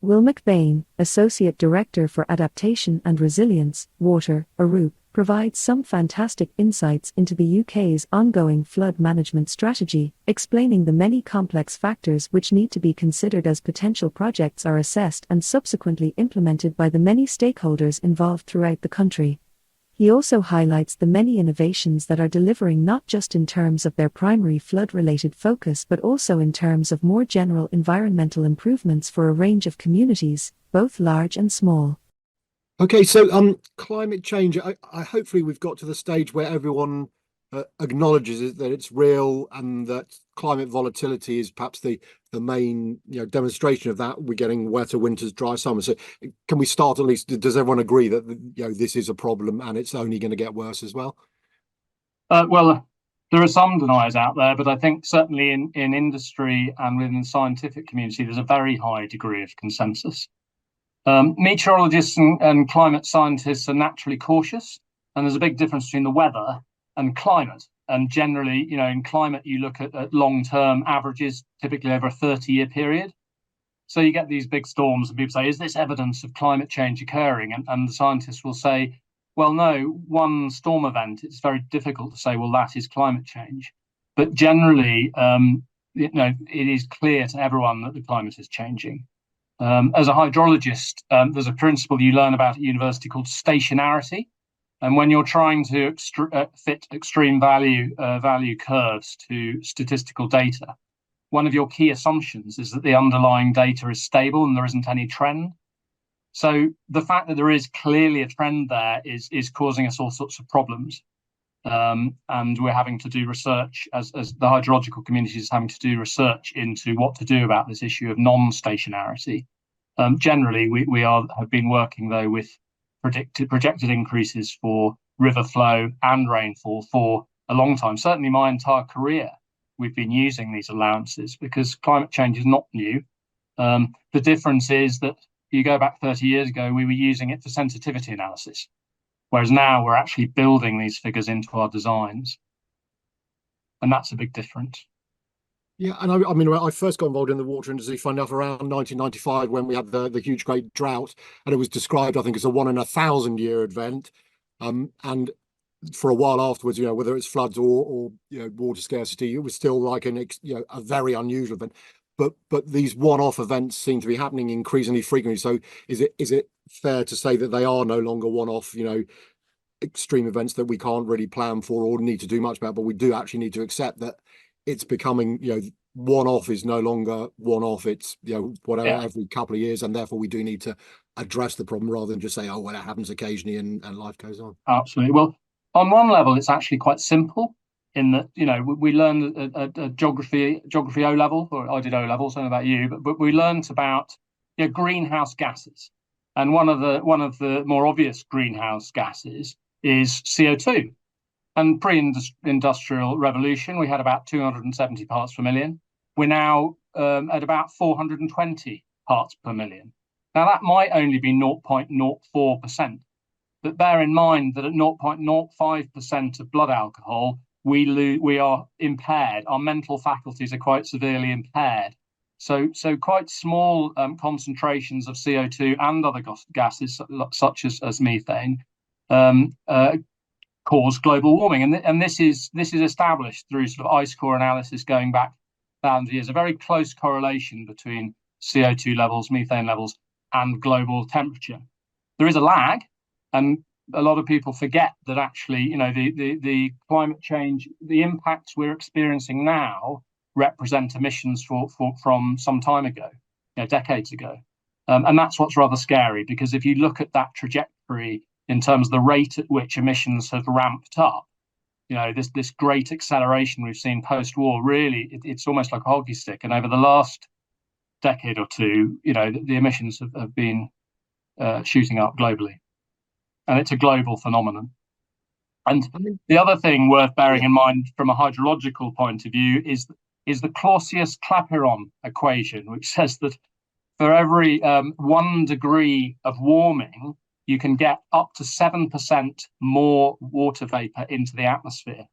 Will McBain, Associate Director for Adaptation and Resilience, Water, Arup, provides some fantastic insights into the UK's ongoing flood management strategy, explaining the many complex factors which need to be considered as potential projects are assessed and subsequently implemented by the many stakeholders involved throughout the country. He also highlights the many innovations that are delivering not just in terms of their primary flood-related focus but also in terms of more general environmental improvements for a range of communities, both large and small. Okay, so climate change, I hopefully we've got to the stage where everyone acknowledges that it's real and that climate volatility is perhaps the main demonstration of that. We're getting wetter winters, dry summers. So can we start at least? Does everyone agree that this is a problem and it's only going to get worse as well? Well, there are some deniers out there, but I think certainly in industry and within the scientific community, there's a very high degree of consensus. Meteorologists and climate scientists are naturally cautious, and there's a big difference between the weather and climate. And generally, in climate, you look at long-term averages, typically over a 30-year period. So you get these big storms and people say, is this evidence of climate change occurring? And the scientists will say, well, no, one storm event, it's very difficult to say, well, that is climate change. But generally, it is clear to everyone that the climate is changing. As a hydrologist, there's a principle you learn about at university called stationarity. And when you're trying to fit extreme value curves to statistical data, one of your key assumptions is that the underlying data is stable and there isn't any trend. So the fact that there is clearly a trend there is causing us all sorts of problems. And we're having to do research, as the hydrological community is having to do research into what to do about this issue of non-stationarity. Generally, we have been working, though, with projected increases for river flow and rainfall for a long time. Certainly my entire career, we've been using these allowances because climate change is not new. The difference is that you go back 30 years ago, we were using it for sensitivity analysis, whereas now we're actually building these figures into our designs. And that's a big difference. Yeah, and I first got involved in the water industry, funny enough, around 1995 when we had the huge great drought, and it was described, I think, as a 1 in 1,000 year event. And for a while afterwards, whether it's floods or water scarcity, it was still like a very unusual event. But these one-off events seem to be happening increasingly frequently. So is it fair to say that they are no longer one-off, extreme events that we can't really plan for or need to do much about, but we do actually need to accept that it's becoming, one-off is no longer one-off. It's, every couple of years, and therefore we do need to address the problem rather than just say, oh, well, it happens occasionally and life goes on. Absolutely. Well, on one level, it's actually quite simple in that, we learned at geography O level, or I did O level, I don't know about you, but we learned about greenhouse gases. And one of the more obvious greenhouse gases is CO2. And pre-industrial revolution, we had about 270 parts per million. We're now at about 420 parts per million. Now, that might only be 0.04%. But bear in mind that at 0.05% of blood alcohol, we are impaired. Our mental faculties are quite severely impaired. So quite small concentrations of CO2 and other gases, such as methane, cause global warming, and this is established through sort of ice core analysis going back thousands of years. A very close correlation between CO2 levels, methane levels, and global temperature. There is a lag, and a lot of people forget that actually, the climate change, the impacts we're experiencing now represent emissions from some time ago, decades ago, and that's what's rather scary, because if you look at that trajectory in terms of the rate at which emissions have ramped up, this great acceleration we've seen post-war, really, it's almost like a hockey stick. And over the last decade or two, the emissions have been shooting up globally. And it's a global phenomenon. And the other thing worth bearing in mind from a hydrological point of view is the Clausius-Clapeyron equation, which says that for every 1 degree of warming, you can get up to 7% more water vapor into the atmosphere.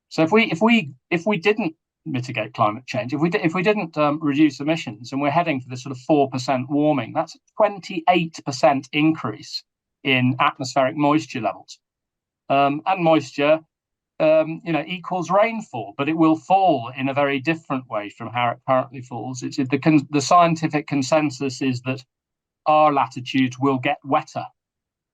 So if we didn't mitigate climate change. If we didn't reduce emissions, and we're heading for this sort of 4% warming, that's a 28% increase in atmospheric moisture levels. And moisture, equals rainfall, but it will fall in a very different way from how it currently falls. The scientific consensus is that our latitudes will get wetter.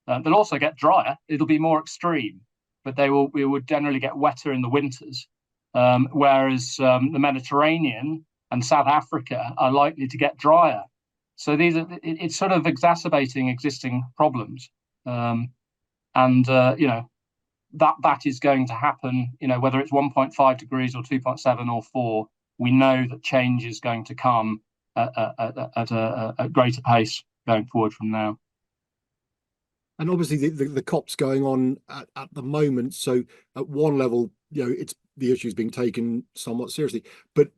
They'll also get drier. It'll be more extreme, but we would generally get wetter in the winters. Whereas the Mediterranean and South Africa are likely to get drier. So it's sort of exacerbating existing problems. That is going to happen, whether it's 1.5 degrees or 2.7 or 4, we know that change is going to come at a greater pace going forward from now. And obviously the COP's going on at the moment. So at one level, it's the issue is being taken somewhat seriously. But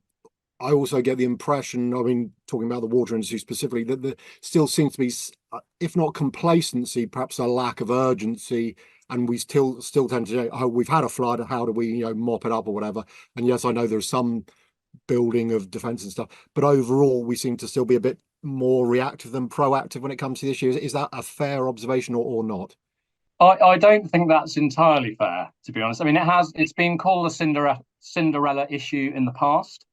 I also get the impression, talking about the water industry specifically, that there still seems to be, if not complacency, perhaps a lack of urgency. And we still tend to say, oh, we've had a flood, how do we mop it up or whatever. And yes, I know there's some building of defence and stuff, but overall we seem to still be a bit more reactive than proactive when it comes to the issue. Is that a fair observation or not? I don't think that's entirely fair, to be honest. It's been called a Cinderella issue in the past.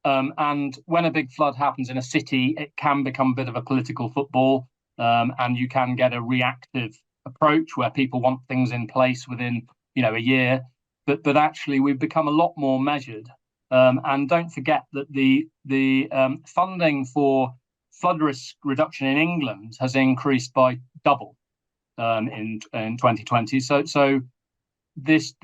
And when a big flood happens in a city, it can become a bit of a political football, and you can get a reactive approach where people want things in place within a year. But actually, we've become a lot more measured. And don't forget that the funding for flood risk reduction in England has increased by double in 2020. So this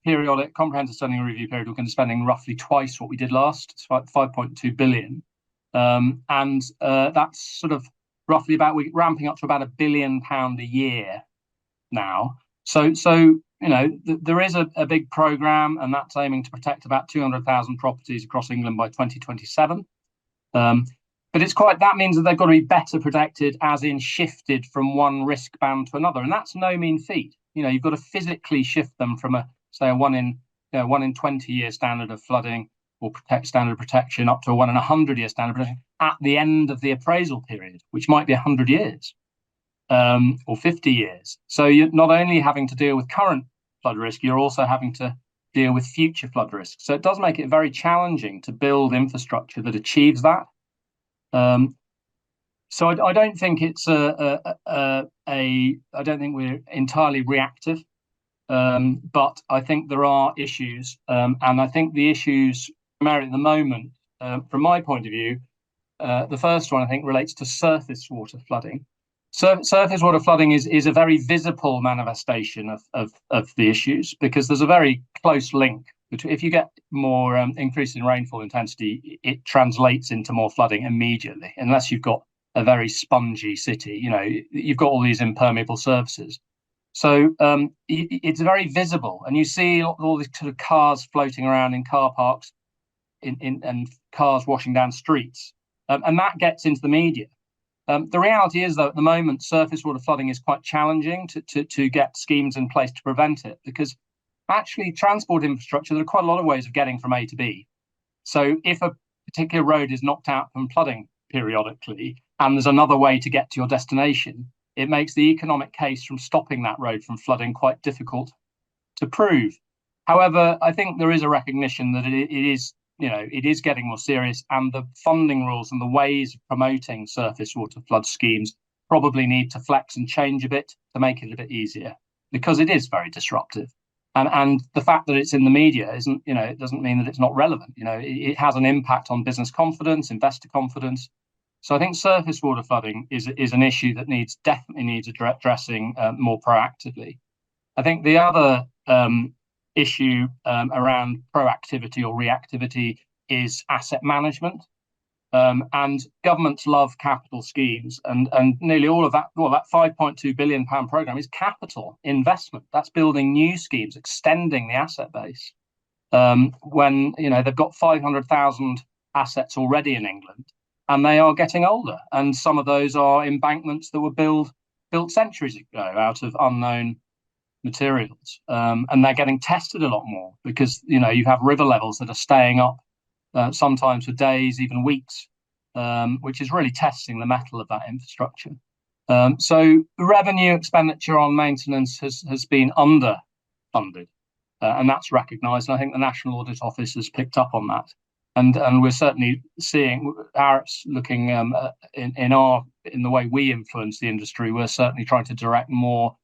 periodic comprehensive spending review period, we're going to be spending roughly twice what we did last. It's 5.2 billion, and that's sort of roughly we're ramping up to about £1 billion a year now. So there is a big programme, and that's aiming to protect about 200,000 properties across England by 2027. But that means that they've got to be better protected, as in shifted from one risk band to another, and that's no mean feat. You've got to physically shift them from a 1 in 20 year standard of flooding or standard of protection up to a 1 in 100 year standard of protection at the end of the appraisal period, which might be 100 years or 50 years. So you're not only having to deal with current flood risk, you're also having to deal with future flood risk. So it does make it very challenging to build infrastructure that achieves that. So I don't think it's I don't think we're entirely reactive, but I think there are issues, and I think the issues primarily at the moment, from my point of view, the first one I think relates to surface water flooding. Surface water flooding is a very visible manifestation of the issues, because there's a very close link between, if you get more increase in rainfall intensity, it translates into more flooding immediately, unless you've got a very spongy city. You've got all these impermeable surfaces. So it's very visible, and you see all these sort of cars floating around in car parks, and cars washing down streets, and that gets into the media. The reality is, though, at the moment, surface water flooding is quite challenging to get schemes in place to prevent it, because actually transport infrastructure, there are quite a lot of ways of getting from A to B. So if a particular road is knocked out from flooding periodically, and there's another way to get to your destination, it makes the economic case from stopping that road from flooding quite difficult to prove. However, I think there is a recognition that it is getting more serious, and the funding rules and the ways of promoting surface water flood schemes probably need to flex and change a bit to make it a bit easier, because it is very disruptive. And the fact that it's in the media isn't, it doesn't mean that it's not relevant. It has an impact on business confidence, investor confidence. So I think surface water flooding is an issue that definitely needs addressing more proactively. I think the other issue around proactivity or reactivity is asset management. And governments love capital schemes, and nearly all of that, that £5.2 billion programme is capital investment. That's building new schemes, extending the asset base. When they've got 500,000 assets already in England, and they are getting older, and some of those are embankments that were built centuries ago out of unknown materials, and they're getting tested a lot more, because you have river levels that are staying up sometimes for days, even weeks, which is really testing the mettle of that infrastructure. So revenue expenditure on maintenance has been underfunded, and that's recognised. And I think the National Audit Office has picked up on that. And we're certainly seeing Arup's looking in the way we influence the industry. We're certainly trying to direct more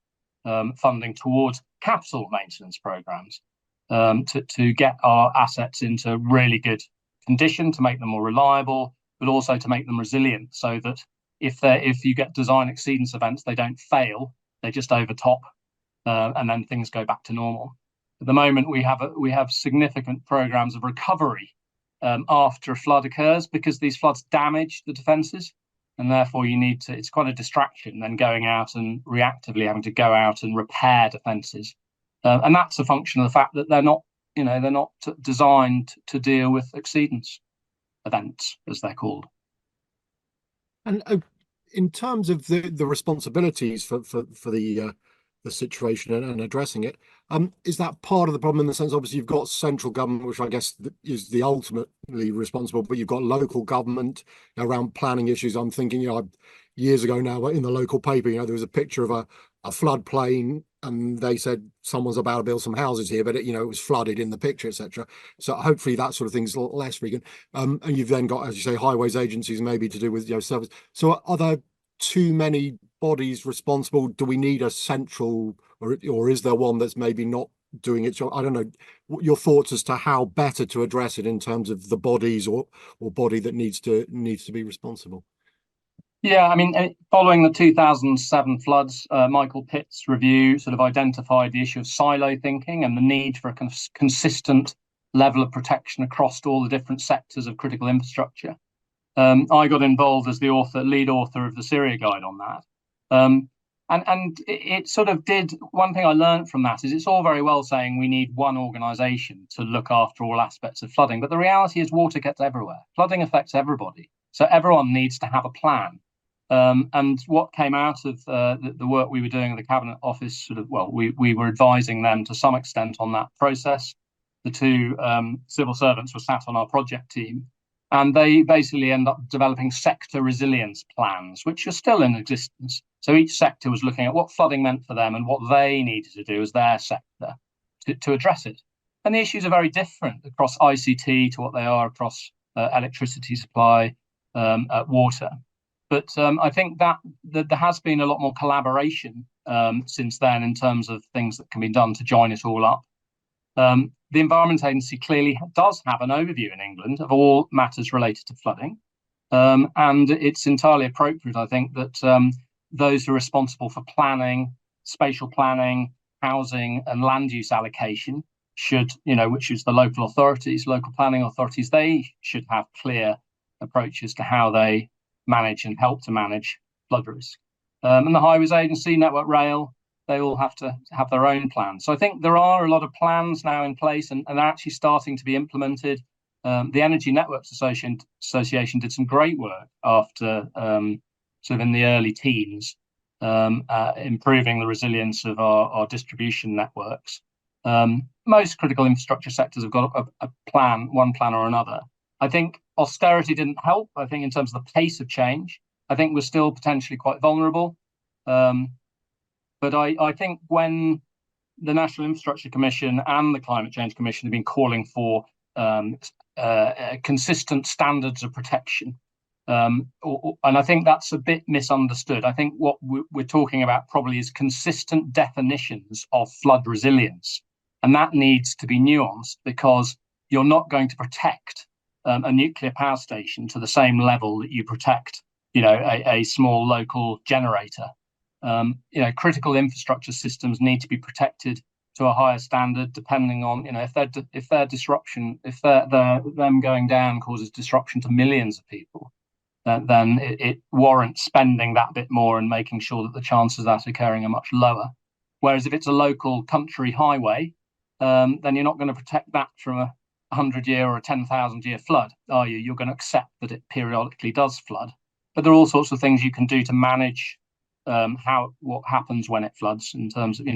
funding towards capital maintenance programs to get our assets into really good condition, to make them more reliable, but also to make them resilient, so that if you get design exceedance events, they don't fail, they just overtop, and then things go back to normal. At the moment, we have significant programs of recovery after a flood occurs, because these floods damage the defences, and therefore it's quite a distraction then going out and reactively having to go out and repair defences, and that's a function of the fact that they're not designed to deal with exceedance events, as they're called. And in terms of the responsibilities for the situation and addressing it, is that part of the problem, in the sense, obviously you've got central government, which I guess is the ultimately responsible, but you've got local government around planning issues. I'm thinking, years ago now, in the local paper, there was a picture of a floodplain, and they said someone's about to build some houses here, but it was flooded in the picture, etc. So hopefully that sort of thing's less frequent. And you've then got, as you say, highways agencies, maybe to do with service. So are there too many bodies responsible? Do we need a central, or is there one that's maybe not doing it? So I don't know, your thoughts as to how better to address it in terms of the bodies or body that needs to be responsible. Yeah, I mean, following the 2007 floods, Michael Pitt's review sort of identified the issue of silo thinking and the need for a kind of consistent level of protection across all the different sectors of critical infrastructure. I got involved as the lead author of the Syria Guide on that. And it sort of did, one thing I learned from that is it's all very well saying we need one organisation to look after all aspects of flooding, but the reality is water gets everywhere. Flooding affects everybody. So everyone needs to have a plan. And what came out of the work we were doing at the Cabinet Office, we were advising them to some extent on that process. The two civil servants were sat on our project team, and they basically end up developing sector resilience plans, which are still in existence. So each sector was looking at what flooding meant for them and what they needed to do as their sector to address it. And the issues are very different across ICT to what they are across electricity supply, water. But I think that there has been a lot more collaboration since then in terms of things that can be done to join it all up. The Environment Agency clearly does have an overview in England of all matters related to flooding. And it's entirely appropriate, I think, that those who are responsible for planning, spatial planning, housing and land use allocation should, which is the local planning authorities, they should have clear approaches to how they manage and help to manage flood risk. And the Highways Agency, Network Rail, they all have to have their own plans. So I think there are a lot of plans now in place, and they're actually starting to be implemented. The Energy Networks Association did some great work after sort of in the early teens, improving the resilience of our distribution networks. Most critical infrastructure sectors have got a plan, one plan or another. I think austerity didn't help. I think in terms of the pace of change, I think we're still potentially quite vulnerable. But I think when the National Infrastructure Commission and the Climate Change Commission have been calling for consistent standards of protection, and I think that's a bit misunderstood. I think what we're talking about probably is consistent definitions of flood resilience. And that needs to be nuanced, because you're not going to protect a nuclear power station to the same level that you protect, a small local generator. Critical infrastructure systems need to be protected to a higher standard, depending on, if their disruption, if them going down causes disruption to millions of people, then it warrants spending that bit more and making sure that the chances of that occurring are much lower. Whereas if it's a local country highway, then you're not going to protect that from a 100-year or a 10,000-year flood, are you? You're going to accept that it periodically does flood. But there are all sorts of things you can do to manage what happens when it floods, in terms of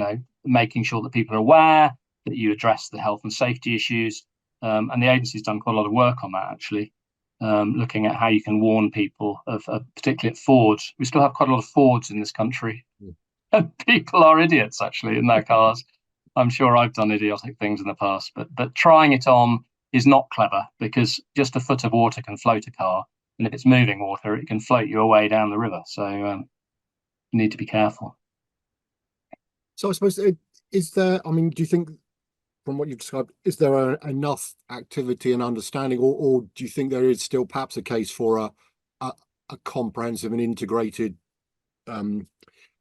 making sure that people are aware, that you address the health and safety issues, And the agency's done quite a lot of work on that, actually, looking at how you can warn people of particularly at fords. We still have quite a lot of fords in this country. And people are idiots, actually, in their cars. I'm sure I've done idiotic things in the past, but trying it on is not clever, because just a foot of water can float a car. And if it's moving water, it can float you away down the river. So you need to be careful. So I suppose, is there, I mean, do you think, from what you've described, is there enough activity and understanding, or do you think there is still perhaps a case for a comprehensive and integrated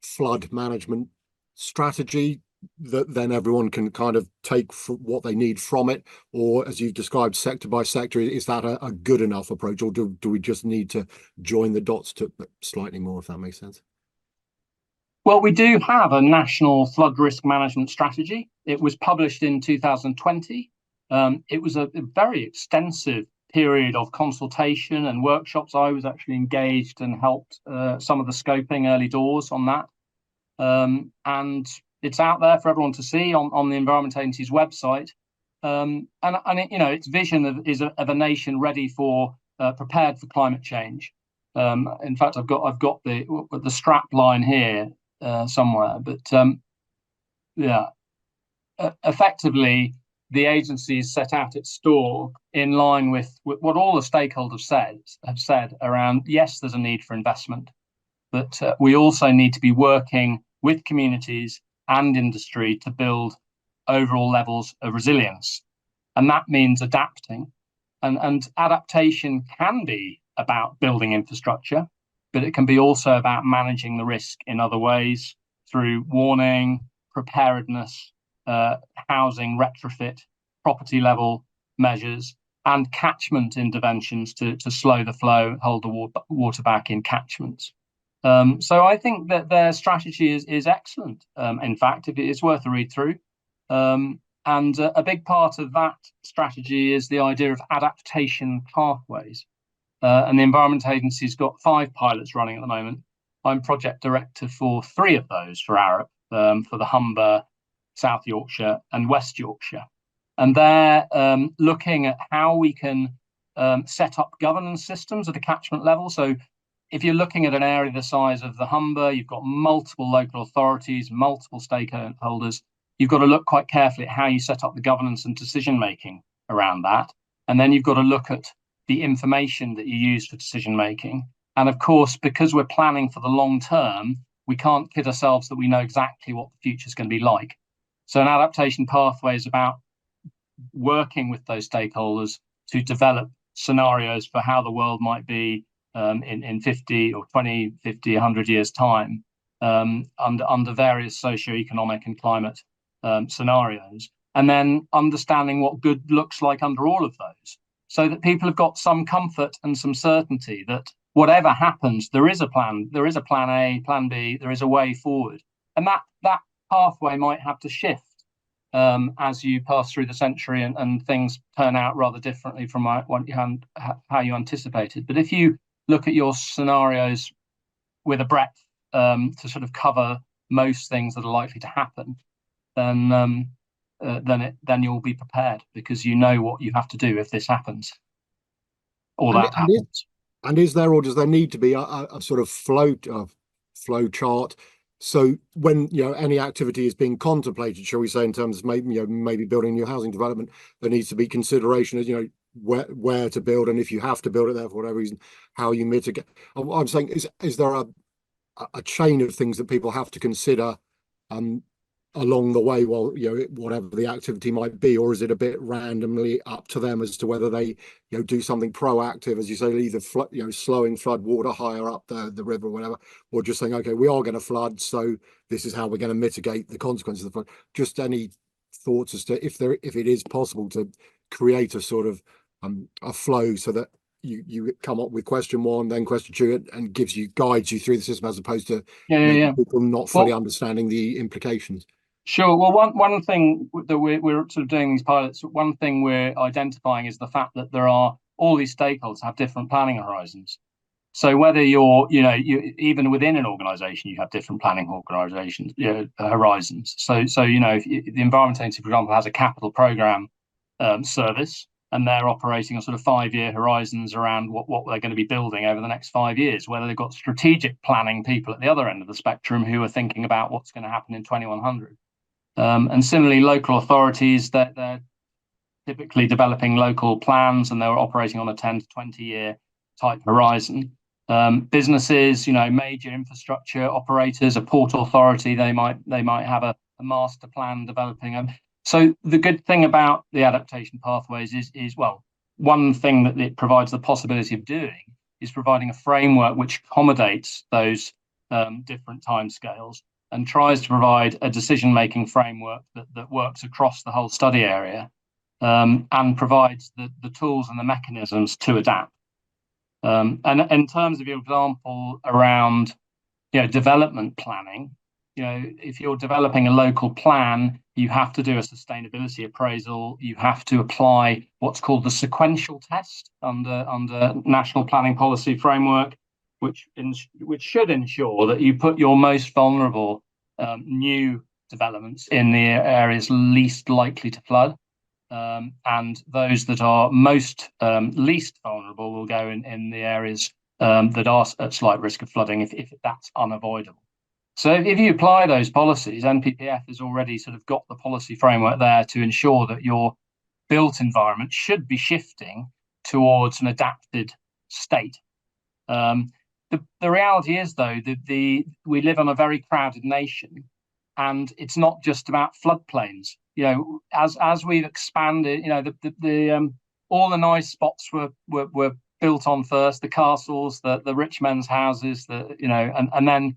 flood management strategy that then everyone can kind of take what they need from it? Or, as you've described, sector by sector, is that a good enough approach, or do we just need to join the dots to slightly more, if that makes sense? Well, we do have a national flood risk management strategy. It was published in 2020. It was a very extensive period of consultation and workshops. I was actually engaged and helped some of the scoping early doors on that. And it's out there for everyone to see on the Environment Agency's website. And it, its vision is of a nation ready for prepared for climate change. In fact, I've got the strap line here somewhere, but effectively the agency set out its stall in line with what all the stakeholders have said around, yes, there's a need for investment, but we also need to be working with communities and industry to build overall levels of resilience. And that means adapting. And adaptation can be about building infrastructure, but it can be also about managing the risk in other ways through warning, preparedness, housing, retrofit, property level measures, and catchment interventions to slow the flow, hold the water back in catchments. So I think that their strategy is excellent. In fact, it is worth a read through. And a big part of that strategy is the idea of adaptation pathways. And the Environment Agency's got 5 pilots running at the moment. I'm project director for 3 of those for Arup, for the Humber, South Yorkshire and West Yorkshire. And they're looking at how we can set up governance systems at a catchment level. So if you're looking at an area the size of the Humber, you've got multiple local authorities, multiple stakeholders. You've got to look quite carefully at how you set up the governance and decision making around that. And then you've got to look at the information that you use for decision making. And of course, because we're planning for the long term, we can't kid ourselves that we know exactly what the future is going to be like. So an adaptation pathway is about working with those stakeholders to develop scenarios for how the world might be in 50 or 20, 50, 100 years' time, under various socioeconomic and climate scenarios, and then understanding what good looks like under all of those, so that people have got some comfort and some certainty that whatever happens, there is a plan A, plan B, there is a way forward. And that pathway might have to shift as you pass through the century and things turn out rather differently from how you anticipated. But if you look at your scenarios with a breadth to sort of cover most things that are likely to happen, then you'll be prepared, because you know what you have to do if this happens or that happens. And is there, or does there need to be a sort of flow chart? So when any activity is being contemplated, shall we say, in terms of maybe building new housing development, there needs to be consideration of where to build, and if you have to build it there for whatever reason, how you mitigate. I'm saying, is there a chain of things that people have to consider along the way, while whatever the activity might be, or is it a bit randomly up to them as to whether they do something proactive, as you say, either slowing flood water higher up the river or whatever, or just saying, okay, we are going to flood, so this is how we're going to mitigate the consequences of the flood. Just any thoughts as to if it is possible to create a sort of a flow, so that you come up with question 1, then question 2, and guides you through the system, as opposed to people not fully understanding the implications. Sure. Well, one thing that we're sort of doing these pilots, one thing we're identifying is the fact that there are all these stakeholders have different planning horizons. So whether you're, even within an organisation, you have different planning organisations, horizons. So if the Environment Agency, for example, has a capital programme service, and they're operating on sort of 5-year horizons around what they're going to be building over the next 5 years, whether they've got strategic planning people at the other end of the spectrum who are thinking about what's going to happen in 2100. And similarly, local authorities, they're typically developing local plans and they're operating on a 10 to 20 year type horizon. Businesses, major infrastructure operators, a port authority, they might have a master plan developing. So the good thing about the adaptation pathways is well, one thing that it provides the possibility of doing is providing a framework which accommodates those different timescales and tries to provide a decision-making framework that works across the whole study area, and provides the tools and the mechanisms to adapt. And in terms of your example around development planning, if you're developing a local plan, you have to do a sustainability appraisal. You have to apply what's called the sequential test under National Planning Policy Framework, which should ensure that you put your most vulnerable new developments in the areas least likely to flood, and those that are most least vulnerable will go in the areas that are at slight risk of flooding if that's unavoidable. So if you apply those policies, NPPF has already sort of got the policy framework there to ensure that your built environment should be shifting towards an adapted state. The reality is, though, that we live on a very crowded nation, and it's not just about floodplains. As we've expanded, all the nice spots were built on first, the castles, the rich men's houses, and then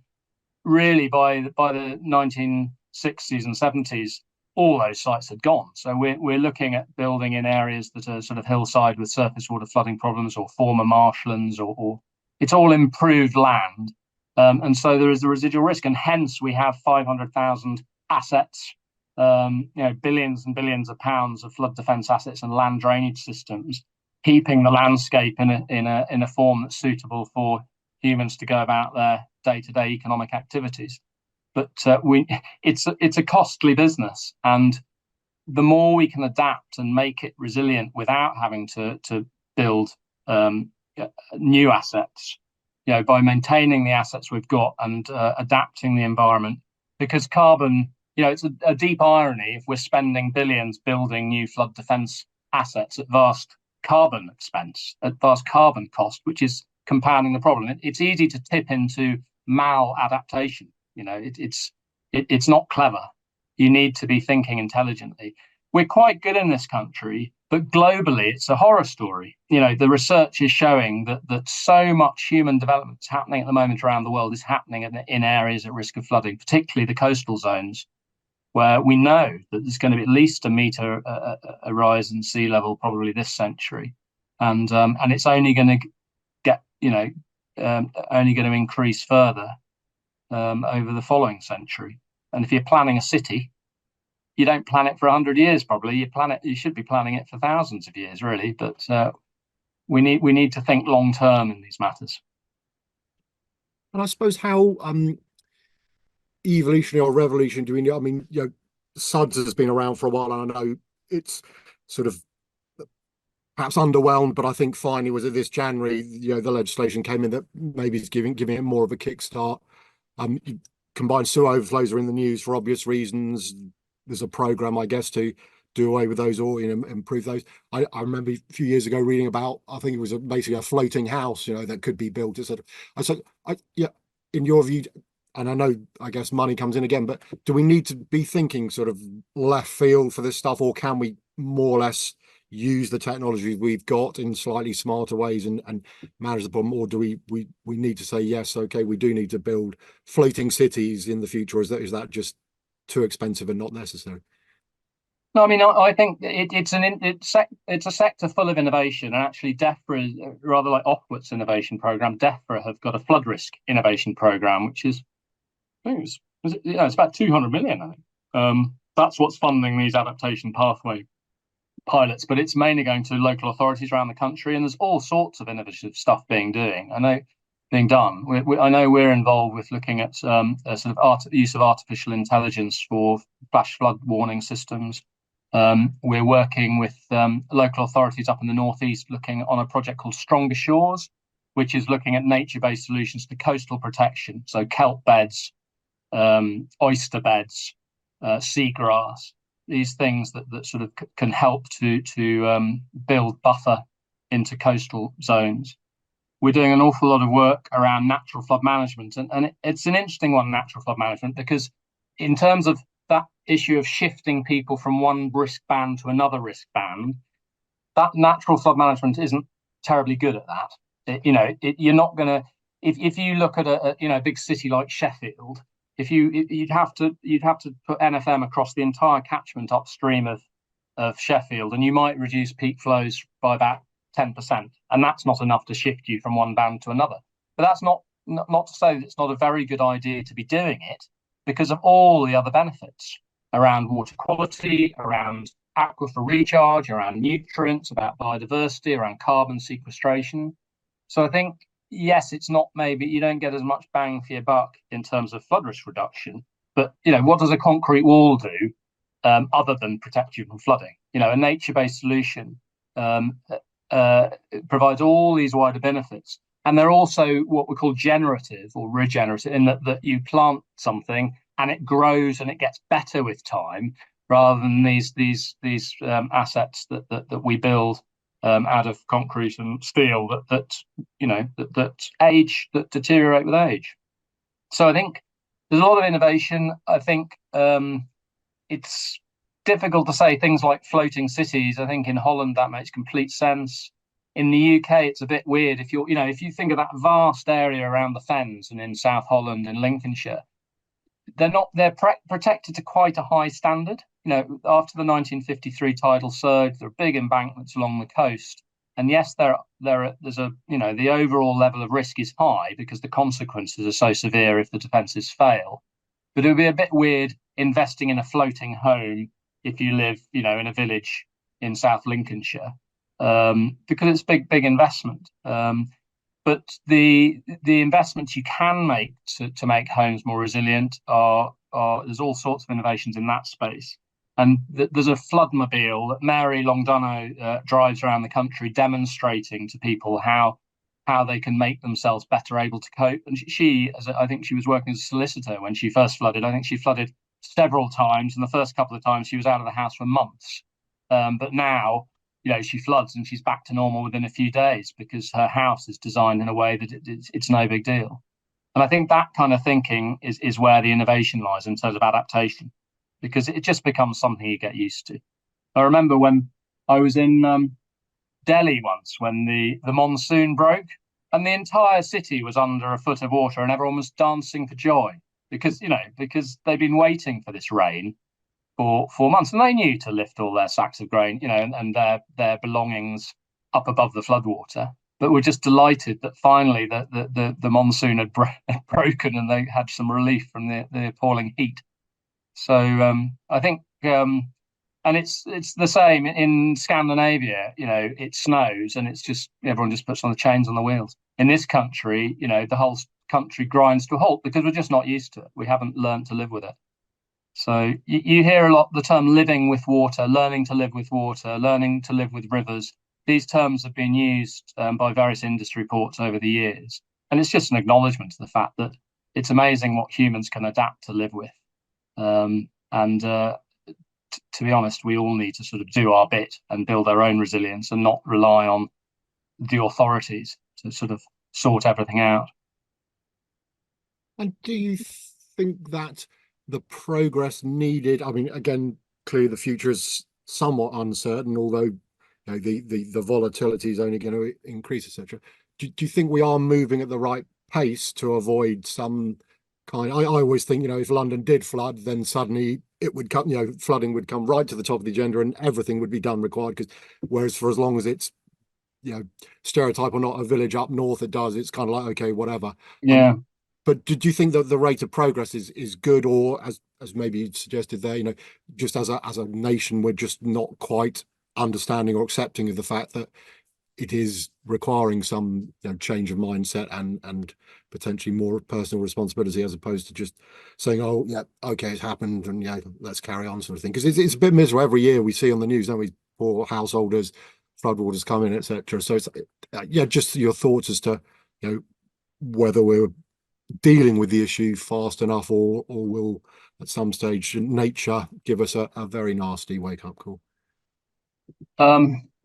really by the 1960s and 70s, all those sites had gone. So we're looking at building in areas that are sort of hillside with surface water flooding problems or former marshlands, or it's all improved land. And so there is a residual risk, and hence we have 500,000 assets, billions and billions of pounds of flood defence assets and land drainage systems, keeping the landscape in a form that's suitable for humans to go about their day-to-day economic activities. But it's a costly business, and the more we can adapt and make it resilient without having to build new assets, by maintaining the assets we've got and adapting the environment, because carbon, it's a deep irony if we're spending billions building new flood defence assets at vast carbon expense, at vast carbon cost, which is compounding the problem. It's easy to tip into maladaptation. It's not clever. You need to be thinking intelligently. We're quite good in this country, but globally it's a horror story. The research is showing that so much human development is happening at the moment around the world is happening in areas at risk of flooding, particularly the coastal zones, where we know that there's going to be at least a metre a rise in sea level probably this century, and it's only going to get only going to increase further over the following century. And if you're planning a city, you don't plan it for 100 years. Probably you should be planning it for thousands of years, really. But we need to think long term in these matters. And I suppose how evolutionary or revolutionary do we need? I mean, SUDS has been around for a while, and I know it's sort of perhaps underwhelmed, but I think finally was it this January, the legislation came in that maybe is giving it more of a kickstart. Combined sewer overflows are in the news for obvious reasons. There's a program, I guess, to do away with those or improve those. I remember a few years ago reading about, I think it was basically a floating house, that could be built. In your view, and I know, I guess money comes in again, but do we need to be thinking sort of left field for this stuff, or can we more or less use the technology we've got in slightly smarter ways and manage the problem? Or do we need to say, yes, okay, we do need to build floating cities in the future, or is that just too expensive and not necessary? No, I mean, I think it's a sector full of innovation, and actually DEFRA, rather like Ofwat's innovation program, DEFRA have got a flood risk innovation program, which is, I think it's about 200 million. I think that's what's funding these adaptation pathway pilots, but it's mainly going to local authorities around the country, and there's all sorts of innovative stuff being done. I know we're involved with looking at use of artificial intelligence for flash flood warning systems. We're working with local authorities up in the northeast, looking on a project called Stronger Shores, which is looking at nature-based solutions to coastal protection. So kelp beds, oyster beds, seagrass, these things that sort of can help to build buffer into coastal zones. We're doing an awful lot of work around natural flood management, and it's an interesting one, natural flood management, because in terms of that issue of shifting people from one risk band to another risk band, that natural flood management isn't terribly good at that. You're not going to, if you look at a big city like Sheffield, you'd have to put NFM across the entire catchment upstream of Sheffield, and you might reduce peak flows by about 10%, and that's not enough to shift you from one band to another. But that's not to say that it's not a very good idea to be doing it, because of all the other benefits around water quality, around aquifer recharge, around nutrients, about biodiversity, around carbon sequestration. So I think, yes, it's not, maybe you don't get as much bang for your buck in terms of flood risk reduction, but what does a concrete wall do other than protect you from flooding? A nature-based solution provides all these wider benefits, and they're also what we call generative or regenerative, in that you plant something and it grows and it gets better with time, rather than these assets that we build out of concrete and steel that age, that deteriorate with age. So I think there's a lot of innovation. I think it's difficult to say things like floating cities. I think in Holland that makes complete sense. In the UK, it's a bit weird. If you think of that vast area around the Fens and in South Holland and Lincolnshire, they're protected to quite a high standard. After the 1953 tidal surge, there are big embankments along the coast, and yes, there's the overall level of risk is high because the consequences are so severe if the defences fail. But it would be a bit weird investing in a floating home if you live, in a village in South Lincolnshire, because it's big investment. But the investments you can make to make homes more resilient are there's all sorts of innovations in that space. And there's a floodmobile that Mary Longdunno drives around the country, demonstrating to people how they can make themselves better able to cope. And I think she was working as a solicitor when she first flooded. I think she flooded several times, and the first couple of times she was out of the house for months. But now, she floods and she's back to normal within a few days because her house is designed in a way that it's no big deal. And I think that kind of thinking is where the innovation lies in terms of adaptation, because it just becomes something you get used to. I remember when I was in Delhi once, when the monsoon broke and the entire city was under a foot of water and everyone was dancing for joy because they'd been waiting for this rain for 4 months, and they knew to lift all their sacks of grain, and their belongings up above the floodwater. But we're just delighted that finally the monsoon had broken and they had some relief from the appalling heat. So I think, and it's the same in Scandinavia. It snows and it's just everyone just puts on the chains on the wheels. In this country, the whole country grinds to a halt because we're just not used to it. We haven't learned to live with it. So you hear a lot the term living with water, learning to live with water, learning to live with rivers. These terms have been used by various industry reports over the years. And it's just an acknowledgement to the fact that it's amazing what humans can adapt to live with. To be honest, we all need to sort of do our bit and build our own resilience and not rely on the authorities to sort of sort everything out. And do you think that the progress needed, I mean, again, clearly the future is somewhat uncertain, although the volatility is only going to increase, etc. Do you think we are moving at the right pace to avoid some kind? I always think, if London did flood, then suddenly it would come, flooding would come right to the top of the agenda and everything would be done required. Whereas for as long as it's, stereotype or not, a village up north, it does. It's kind of like, okay, whatever. Yeah. But do you think that the rate of progress is good, or as maybe you suggested there, just as a nation, we're just not quite understanding or accepting of the fact that it is requiring some change of mindset and potentially more personal responsibility, as opposed to just saying, oh yeah, okay, it's happened and yeah, let's carry on, sort of thing. Because it's a bit miserable every year. We see on the news, don't we, poor householders, floodwaters come in, etc. So it's yeah, just your thoughts as to whether we're dealing with the issue fast enough, or will at some stage nature give us a very nasty wake up call.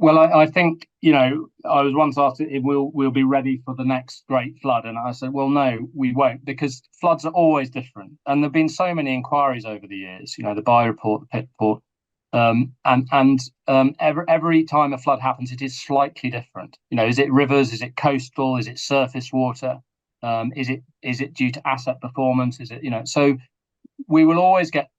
Well, I think, I was once asked if we'll be ready for the next great flood. And I said, well, no, we won't, because floods are always different. And there've been so many inquiries over the years, the Buy report, the Pitt report. Every time a flood happens, it is slightly different. Is it rivers? Is it coastal? Is it surface water? Is it due to asset performance? Is it, so we will always get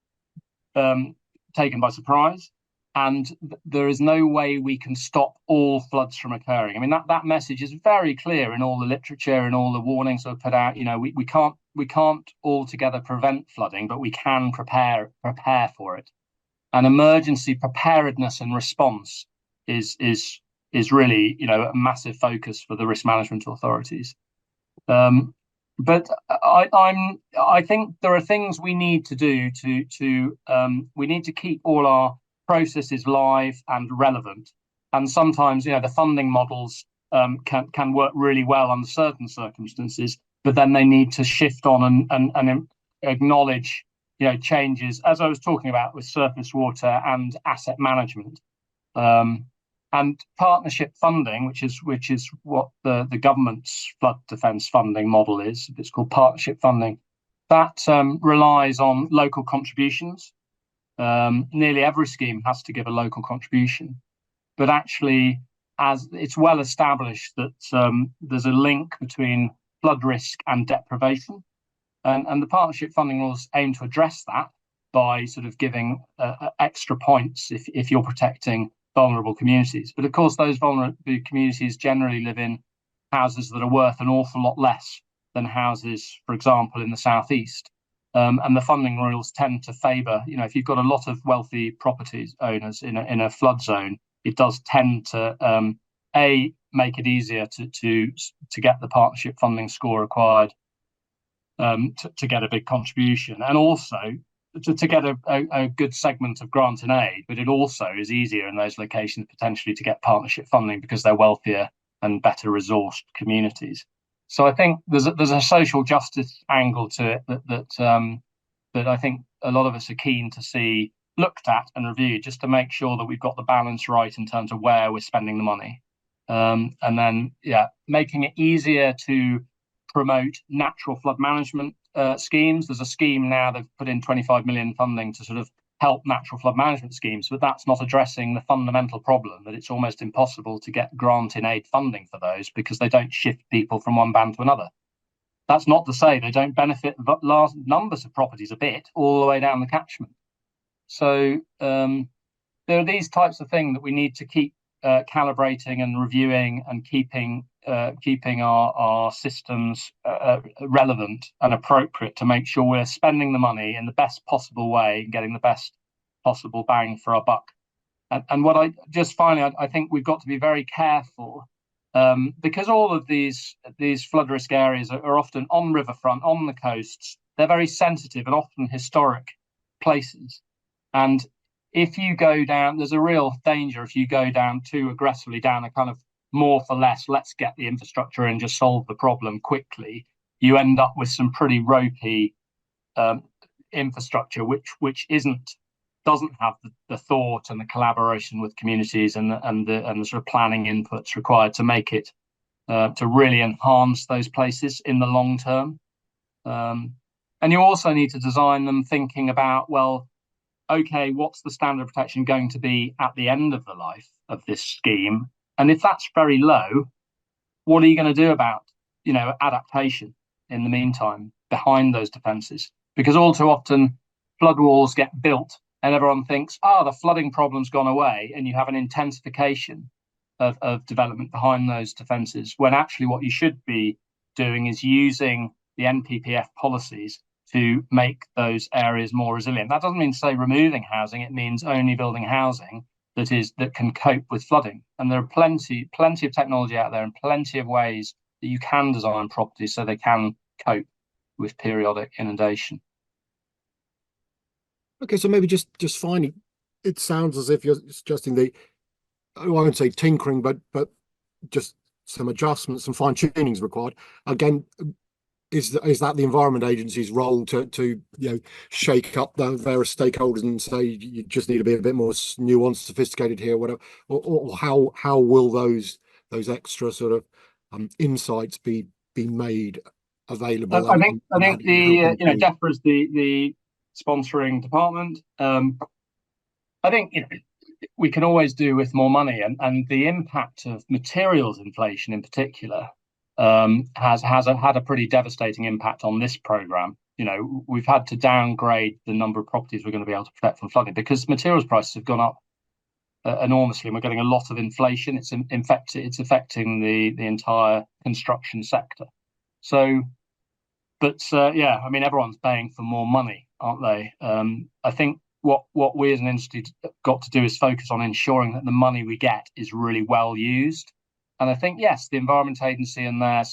taken by surprise. And there is no way we can stop all floods from occurring. I mean, that message is very clear in all the literature and all the warnings that are put out. We can't altogether prevent flooding, but we can prepare for it. And emergency preparedness and response is really, a massive focus for the risk management authorities. But I think there are things we need to do we need to keep all our processes live and relevant. And sometimes, the funding models can work really well under certain circumstances, but then they need to shift on and acknowledge, changes, as I was talking about with surface water and asset management. And partnership funding, which is what the government's flood defence funding model is. It's called partnership funding. That relies on local contributions. Nearly every scheme has to give a local contribution, but actually, as it's well established that there's a link between flood risk and deprivation, and the partnership funding rules aim to address that by sort of giving extra points if you're protecting vulnerable communities. But of course, those vulnerable communities generally live in houses that are worth an awful lot less than houses, for example, in the southeast. And the funding rules tend to favour, if you've got a lot of wealthy properties owners in a flood zone, it does tend to make it easier to get the partnership funding score required to get a big contribution, and also to get a good segment of grant and aid. But it also is easier in those locations potentially to get partnership funding because they're wealthier and better resourced communities. So I think there's a social justice angle to it that I think a lot of us are keen to see looked at and reviewed, just to make sure that we've got the balance right in terms of where we're spending the money. And then, making it easier to promote natural flood management schemes. There's a scheme now they've put in 25 million funding to sort of help natural flood management schemes, but that's not addressing the fundamental problem that it's almost impossible to get grant in aid funding for those because they don't shift people from one band to another. That's not to say they don't benefit large numbers of properties a bit all the way down the catchment. So there are these types of things that we need to keep calibrating and reviewing and keeping our systems relevant and appropriate to make sure we're spending the money in the best possible way and getting the best possible bang for our buck. And what I think we've got to be very careful because all of these flood risk areas are often on riverfront, on the coasts. They're very sensitive and often historic places. And if you go down, there's a real danger if you go down too aggressively down a kind of more for less, let's get the infrastructure and just solve the problem quickly. You end up with some pretty ropey infrastructure, which doesn't have the thought and the collaboration with communities and the sort of planning inputs required to make it to really enhance those places in the long term. And you also need to design them thinking about, well, okay, what's the standard of protection going to be at the end of the life of this scheme? And if that's very low, what are you going to do about, adaptation in the meantime behind those defences? Because all too often flood walls get built and everyone thinks, the flooding problem's gone away, and you have an intensification of development behind those defences, when actually what you should be doing is using the NPPF policies to make those areas more resilient. That doesn't mean to say removing housing, it means only building housing that can cope with flooding. And there are plenty of technology out there and plenty of ways that you can design properties so they can cope with periodic inundation. Okay, so maybe just finally, it sounds as if you're suggesting I won't say tinkering, but just some adjustments, some fine tunings required. Again, is that the Environment Agency's role to shake up the various stakeholders and say you just need to be a bit more nuanced, sophisticated here, whatever, or how will those extra sort of insights be made available? I think the DEFRA is the sponsoring department. I think we can always do with more money, and the impact of materials inflation in particular has had a pretty devastating impact on this programme. We've had to downgrade the number of properties we're going to be able to protect from flooding because materials prices have gone up enormously, and we're getting a lot of inflation. It's affecting the entire construction sector. So, but yeah, I mean, everyone's paying for more money, aren't they? I think what we as an industry got to do is focus on ensuring that the money we get is really well used. And I think, yes, the Environment Agency and their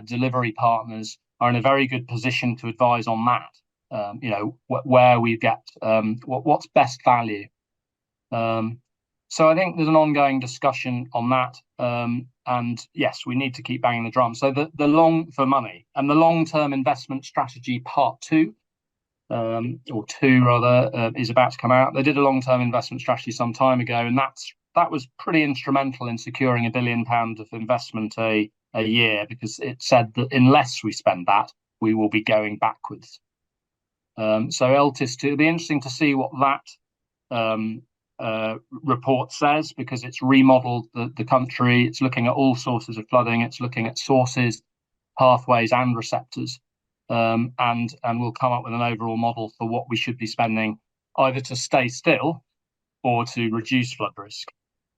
delivery partners are in a very good position to advise on that. Where we get what's best value. So I think there's an ongoing discussion on that. And yes, we need to keep banging the drum. So the long-term investment strategy part 2, or 2 rather, is about to come out. They did a long-term investment strategy some time ago, and that was pretty instrumental in securing £1 billion of investment a year, because it said that unless we spend that, we will be going backwards. So LTIS, it'll be interesting to see what that report says, because it's remodeled the country. It's looking at all sources of flooding. It's looking at sources, pathways, and receptors, and we'll come up with an overall model for what we should be spending, either to stay still or to reduce flood risk.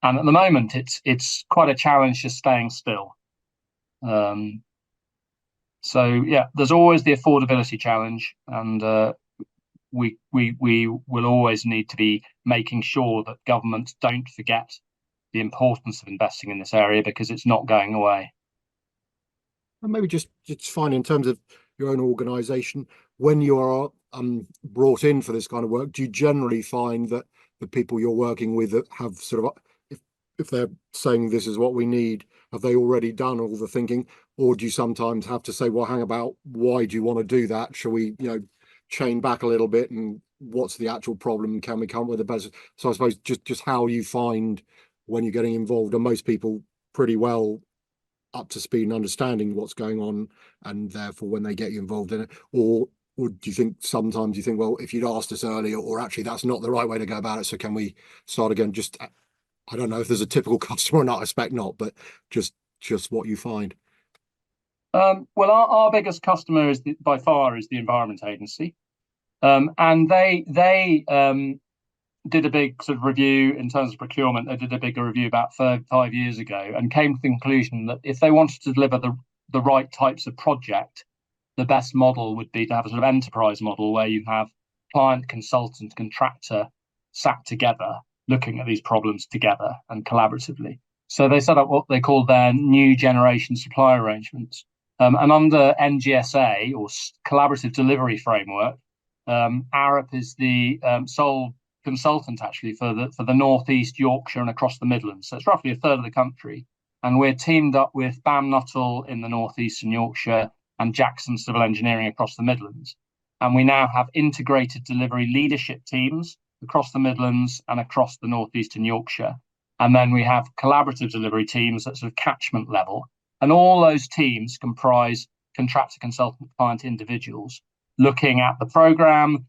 And at the moment, it's quite a challenge just staying still. So yeah, there's always the affordability challenge, and we will always need to be making sure that governments don't forget the importance of investing in this area, because it's not going away. And maybe just finally, in terms of your own organisation, when you are brought in for this kind of work, do you generally find that the people you're working with have sort of, if they're saying this is what we need, have they already done all the thinking, or do you sometimes have to say, well, hang about, why do you want to do that? Shall we, chain back a little bit, and what's the actual problem? Can we come up with a better? So I suppose just how you find when you're getting involved, are most people pretty well up to speed and understanding what's going on, and therefore when they get you involved in it, or do you think sometimes you think, well, if you'd asked us earlier, or actually that's not the right way to go about it, so can we start again? Just, I don't know if there's a typical customer or not, I expect not, but just what you find. Well, our biggest customer by far is the Environment Agency, and they did a big sort of review in terms of procurement. They did a bigger review about 5 years ago, and came to the conclusion that if they wanted to deliver the right types of project, the best model would be to have a sort of enterprise model where you have client, consultant, contractor sat together, looking at these problems together and collaboratively. So they set up what they call their new generation supply arrangements. And under NGSA, or Collaborative Delivery Framework, Arup is the sole consultant actually for the North East, Yorkshire, and across the Midlands. So it's roughly a third of the country. And we're teamed up with BAM Nuttall in the North East and Yorkshire, and Jackson Civil Engineering across the Midlands. And we now have integrated delivery leadership teams across the Midlands and across the North East and Yorkshire. And then we have collaborative delivery teams at sort of catchment level. And all those teams comprise contractor, consultant, client individuals looking at the programme,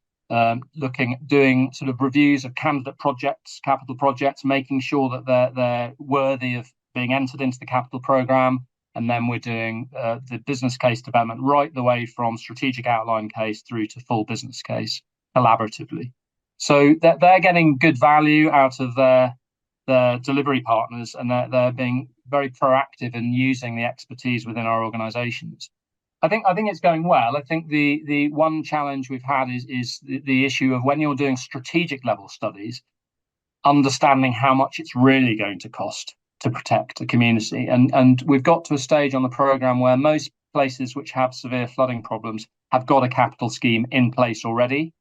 doing sort of reviews of candidate projects, capital projects, making sure that they're worthy of being entered into the capital programme. And then we're doing the business case development right the way from strategic outline case through to full business case collaboratively. So they're getting good value out of their delivery partners, and they're being very proactive in using the expertise within our organisations. I think it's going well. I think the one challenge we've had is the issue of when you're doing strategic level studies, understanding how much it's really going to cost to protect a community. And we've got to a stage on the programme where most places which have severe flooding problems have got a capital scheme in place already.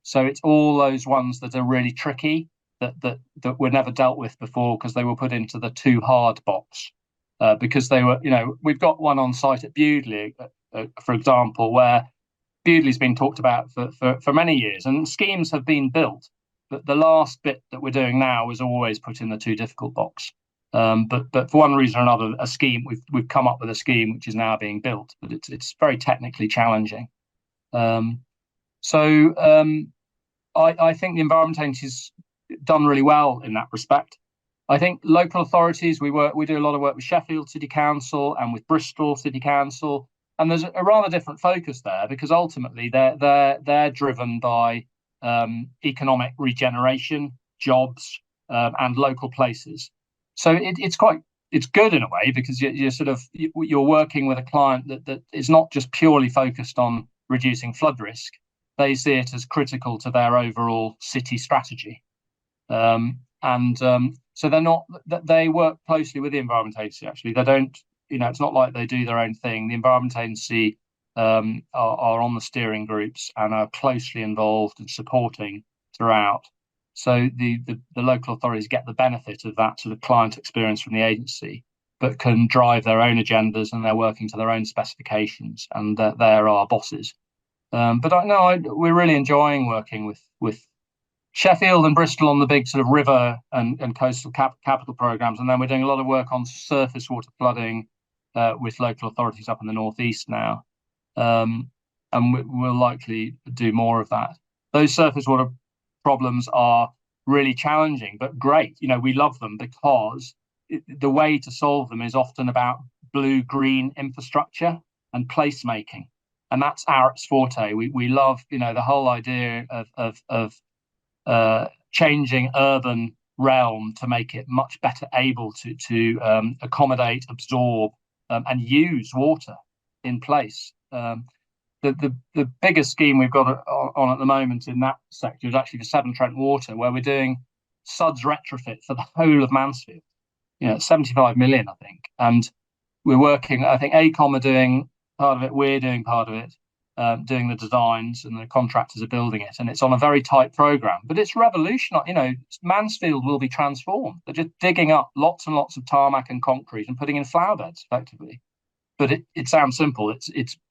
So it's all those ones that are really tricky that were never dealt with before because they were put into the too hard box. Because they were, we've got one on site at Bewdley, for example, where Bewdley's been talked about for many years, and schemes have been built. But the last bit that we're doing now was always put in the too difficult box. But for one reason or another, we've come up with a scheme which is now being built, but it's very technically challenging. I think the Environment Agency's done really well in that respect. I think local authorities, we do a lot of work with Sheffield City Council and with Bristol City Council, and there's a rather different focus there because ultimately they're driven by economic regeneration, jobs, and local places. So it's good in a way because you're working with a client that is not just purely focused on reducing flood risk. They see it as critical to their overall city strategy. So they work closely with the Environment Agency, actually. They don't, it's not like they do their own thing. The Environment Agency are on the steering groups and are closely involved and supporting throughout. So the local authorities get the benefit of that sort of client experience from the agency, but can drive their own agendas and they're working to their own specifications, and they're our bosses. We're really enjoying working with Sheffield and Bristol on the big sort of river and coastal capital programs, and then we're doing a lot of work on surface water flooding with local authorities up in the northeast now, and we'll likely do more of that. Those surface water problems are really challenging, but great. We love them because the way to solve them is often about blue-green infrastructure and placemaking, and that's Arup's forte. We love, the whole idea of changing urban realm to make it much better able to accommodate, absorb, and use water in place. The biggest scheme we've got on at the moment in that sector is actually the Severn Trent Water, where we're doing SUDS retrofit for the whole of Mansfield. 75 million, I think. And we're working, I think AECOM are doing part of it, we're doing part of it, doing the designs, and the contractors are building it. And it's on a very tight programme, but it's revolutionary. Mansfield will be transformed. They're just digging up lots and lots of tarmac and concrete and putting in flower beds, effectively. But it sounds simple.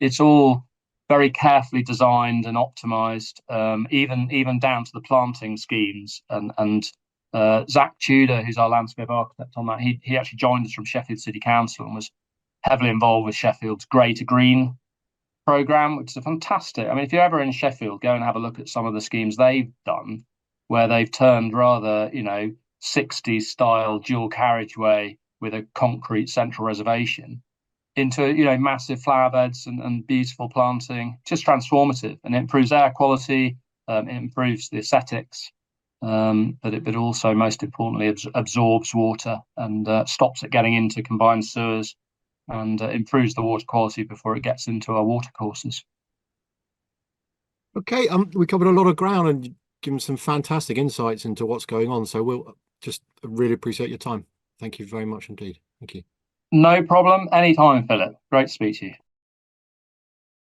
It's all very carefully designed and optimized, even down to the planting schemes. And Zach Tudor, who's our landscape architect on that, he actually joined us from Sheffield City Council and was heavily involved with Sheffield's Grey to Green programme, which is a fantastic. I mean, if you're ever in Sheffield, go and have a look at some of the schemes they've done, where they've turned rather, 60s style dual carriageway with a concrete central reservation into massive flower beds and beautiful planting. Just transformative, and it improves air quality, it improves the aesthetics, but it also, most importantly, absorbs water and stops it getting into combined sewers, and improves the water quality before it gets into our watercourses. Okay, we covered a lot of ground and given some fantastic insights into what's going on. So we'll just really appreciate your time. Thank you very much indeed. Thank you. No problem. Anytime, Philip. Great to speak to you.